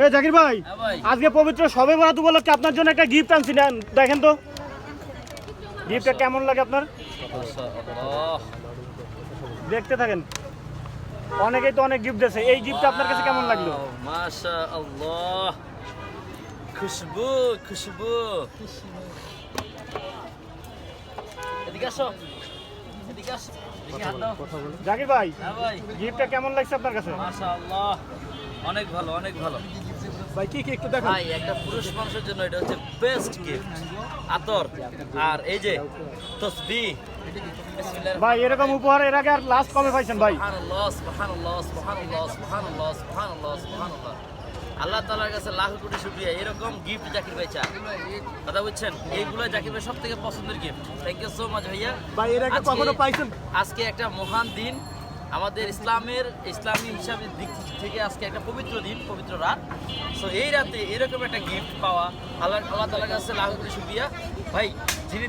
এ জাকির ভাই, আজকে পবিত্র শবে বরাত উপলক্ষে আপনার জন্য একটা গিফট আনছি, দেখেন তো গিফটটা কেমন লাগে আপনার। দেখতে থাকেন, অনেকেই তো অনেক গিফট দিয়েছে, এই গিফটটা আপনার কাছে কেমন লাগলো? মাশাআল্লাহ, খুশবু খুশবু। এদিকে আসো, এদিকে আসো, এদিকে হাত দাও। জাকির ভাই, হ্যাঁ ভাই, গিফটটা কেমন লাগছে আপনার কাছে? মাশাআল্লাহ, অনেক ভালো অনেক ভালো ভাই কি কি একটু দেখান। ভাই। একটা পুরুষ মানুষের জন্য এটা হচ্ছে বেস্ট গিফট, আতর। আর এই যে তসবিহ। বিসমিল্লাহির ভাই এরকম উপহার এর আগে আর লাস্ট কবে পাইছেন ভাই? সুবহানাল্লাহ সুবহানাল্লাহ সুবহানাল্লাহ সুবহানাল্লাহ সুবহানাল্লাহ সুবহানাল্লাহ। আল্লাহ তাআলার কাছে লাখ কোটি শুকরিয়া, এরকম গিফট জাকির ভাই চায়। কথা বুঝছেন, এইগুলো জাকির ভাই সবথেকে পছন্দের gift. Thank you so much ভাইয়া। ভাই এর আগে কখনো পাইছেন? আজকে একটা মহান দিন, আমাদের ইসলামী হিসাবে দিক থেকে আজকে একটা পবিত্র দিন, পবিত্র রাত। সো এই রাতে এরকম একটা গিফট পাওয়া, আল্লাহ তাআলার কাছে লাখ কোটি শুকরিয়া ভাই। যিনি